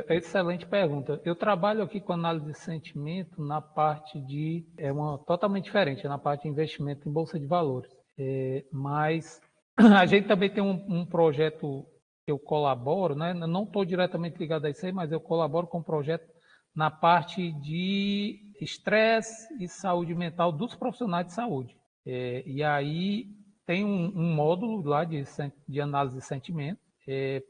Excelente pergunta. Eu trabalho aqui com análise de sentimento na parte totalmente diferente, na parte de investimento em bolsa de valores. Mas a gente também tem um projeto que eu colaboro, né? Não estou diretamente ligado a isso aí, mas eu colaboro com um projeto na parte de estresse e saúde mental dos profissionais de saúde. E aí tem um módulo lá de análise de sentimento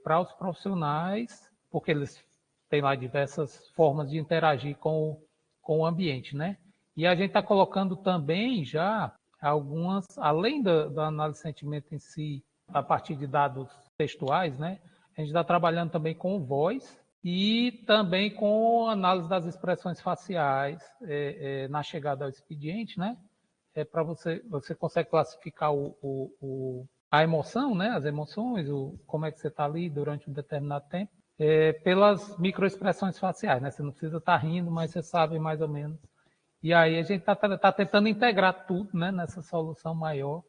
para os profissionais, porque eles têm lá diversas formas de interagir com o ambiente, né? E a gente está colocando também já algumas, além da análise de sentimento em si, a partir de dados textuais, né? A gente está trabalhando também com voz e também com análise das expressões faciais na chegada ao expediente, né? Para você consegue classificar a emoção, né? As emoções, como é que você está ali durante um determinado tempo, pelas microexpressões faciais, né? Você não precisa estar rindo, mas você sabe mais ou menos. E aí a gente está tentando integrar tudo, né, nessa solução maior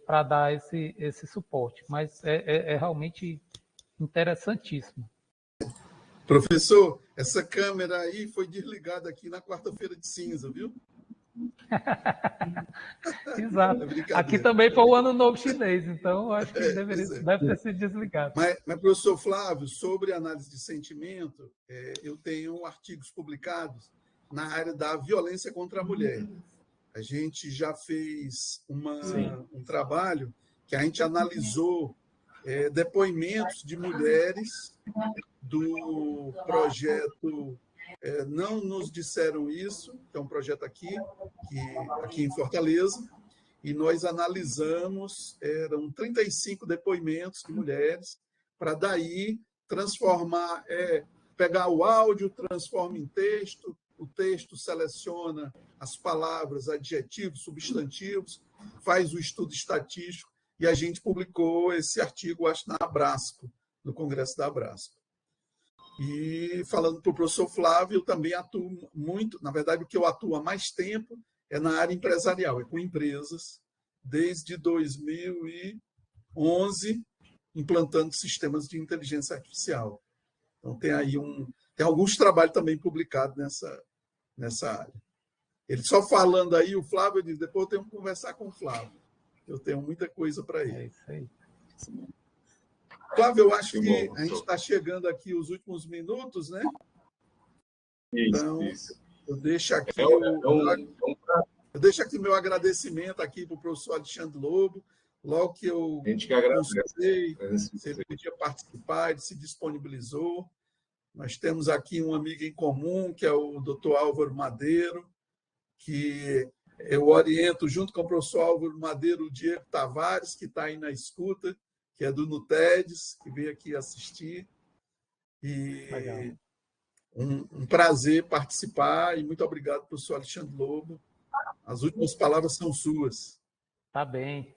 para dar esse suporte. Mas é realmente interessantíssimo. Professor, essa câmera aí foi desligada aqui na quarta-feira de cinza, viu? Exato. Aqui também foi o ano novo chinês, então acho que deve ter sido desligado. Mas, professor Flávio, sobre análise de sentimento, eu tenho artigos publicados na área da violência contra a mulher. A gente já fez um trabalho que a gente analisou depoimentos de mulheres do projeto Não Nos Disseram Isso, que é um projeto aqui em Fortaleza, e nós analisamos, eram 35 depoimentos de mulheres, para daí transformar, pegar o áudio, transforma em texto, o texto seleciona as palavras, adjetivos, substantivos, faz o estudo estatístico, e a gente publicou esse artigo, acho, na Abrasco, no Congresso da Abrasco. E falando para o professor Flávio, eu também atuo muito, na verdade, o que eu atuo há mais tempo é na área empresarial, é com empresas, desde 2011, implantando sistemas de inteligência artificial. Então, tem alguns trabalhos também publicados nessa área. Ele só falando aí, o Flávio diz, depois eu tenho que conversar com o Flávio. Eu tenho muita coisa para ele. É isso aí. Flávio, eu acho que a gente está chegando aqui os últimos minutos, né? Então, Isso. eu deixo aqui eu deixo aqui meu agradecimento aqui para o professor Alexandre Lobo. Logo que eu A gente que agradece. consultei, se ele podia participar, ele se disponibilizou. Nós temos aqui um amigo em comum, que é o Dr. Álvaro Madeiro, que eu oriento, junto com o professor Álvaro Madeiro, o Diego Tavares, que está aí na escuta, que é do NUTEDS, que veio aqui assistir. E um prazer participar, e muito obrigado, professor Alexandre Lobo. As últimas palavras são suas. Tá bem.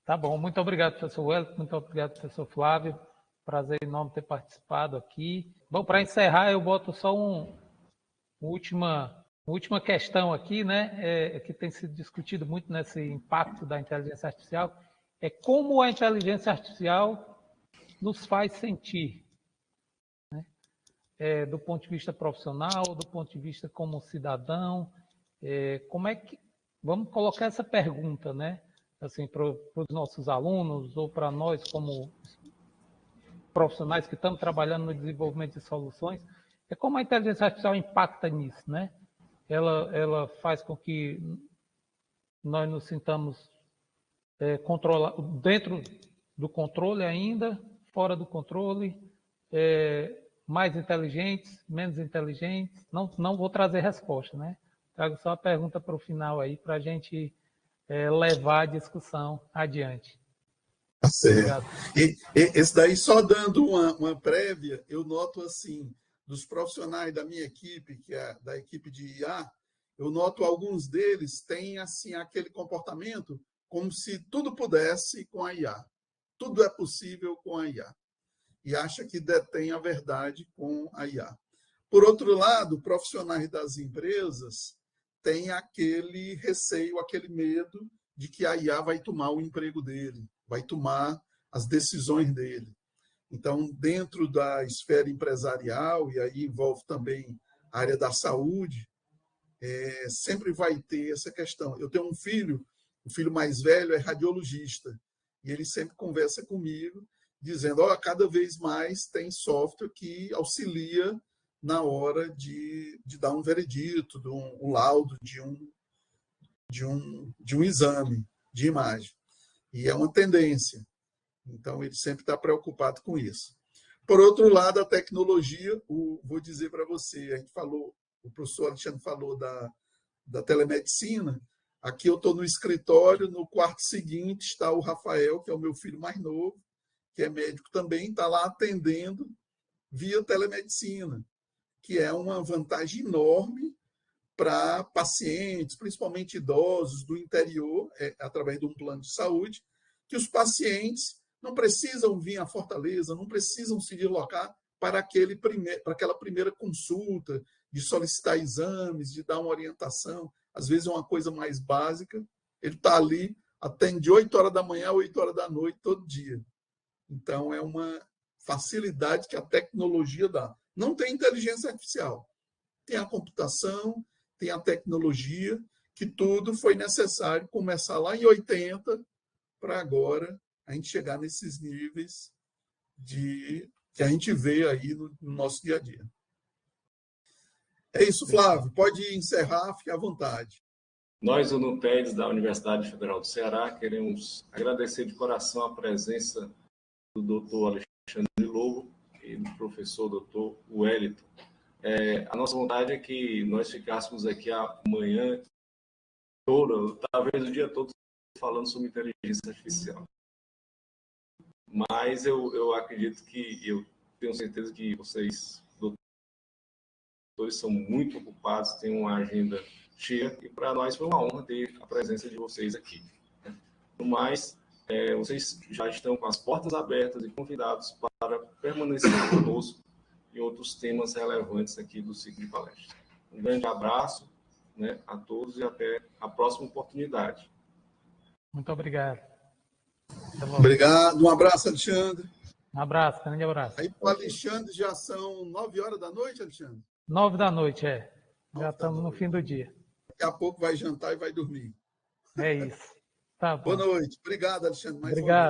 Tá bom. Muito obrigado, professor Wellington. Muito obrigado, professor Flávio. Prazer enorme ter participado aqui. Bom, para encerrar, eu boto só uma última questão aqui, né, que tem sido discutido muito nesse impacto da inteligência artificial, é como a inteligência artificial nos faz sentir, né? Do ponto de vista profissional, do ponto de vista como cidadão, como é que... Vamos colocar essa pergunta, né, assim, para os nossos alunos ou para nós como profissionais que estamos trabalhando no desenvolvimento de soluções, é como a inteligência artificial impacta nisso, né? Ela faz com que nós nos sintamos dentro do controle ainda, fora do controle, mais inteligentes, menos inteligentes. Não vou trazer resposta, né? Trago só a pergunta para o final aí, para a gente levar a discussão adiante. Tá certo. E esse daí, só dando uma prévia, eu noto assim, dos profissionais da minha equipe, que é da equipe de IA, eu noto alguns deles têm assim aquele comportamento como se tudo pudesse com a IA. Tudo é possível com a IA. E acha que detém a verdade com a IA. Por outro lado, profissionais das empresas têm aquele receio, aquele medo de que a IA vai tomar o emprego dele, vai tomar as decisões dele. Então, dentro da esfera empresarial, e aí envolve também a área da saúde, sempre vai ter essa questão. Eu tenho um filho, o filho mais velho é radiologista, e ele sempre conversa comigo, dizendo, cada vez mais tem software que auxilia na hora de dar um veredito, de um laudo, de um exame de imagem. E é uma tendência. Então, ele sempre está preocupado com isso. Por outro lado, a tecnologia, vou dizer para você, a gente falou, o professor Alexandre falou da telemedicina. Aqui eu estou no escritório, no quarto seguinte está o Rafael, que é o meu filho mais novo, que é médico também, está lá atendendo via telemedicina, que é uma vantagem enorme para pacientes, principalmente idosos do interior, através de um plano de saúde, que os pacientes não precisam vir a Fortaleza, não precisam se deslocar para aquela primeira consulta, de solicitar exames, de dar uma orientação. Às vezes é uma coisa mais básica. Ele está ali, atende de 8 horas da manhã a 8 horas da noite, todo dia. Então, é uma facilidade que a tecnologia dá. Não tem inteligência artificial. Tem a computação, tem a tecnologia, que tudo foi necessário começar lá em 80 para agora a gente chegar nesses níveis que a gente vê aí no nosso dia a dia. É isso, Flávio. Pode encerrar, fique à vontade. Nós, o NUTEDS da Universidade Federal do Ceará, queremos agradecer de coração a presença do Dr. Alexandre Lobo e do professor Dr. Wellington. A nossa vontade é que nós ficássemos aqui amanhã toda, talvez o dia todo, falando sobre inteligência artificial. Mas eu acredito que, eu tenho certeza que vocês todos são muito ocupados, têm uma agenda cheia, e para nós foi uma honra ter a presença de vocês aqui. No mais, vocês já estão com as portas abertas e convidados para permanecer conosco em outros temas relevantes aqui do ciclo de palestras. Um grande abraço, né, a todos e até a próxima oportunidade. Muito obrigado. Obrigado. Um abraço, Alexandre. Um abraço, grande abraço. Aí para o Alexandre já são 9h da noite, Alexandre? 9 da noite, é. Já 9 da estamos no noite. fim do dia. Daqui a pouco vai jantar e vai dormir. É isso. Tá bom. Boa noite. Obrigado, Alexandre. Mais uma Obrigado. vez.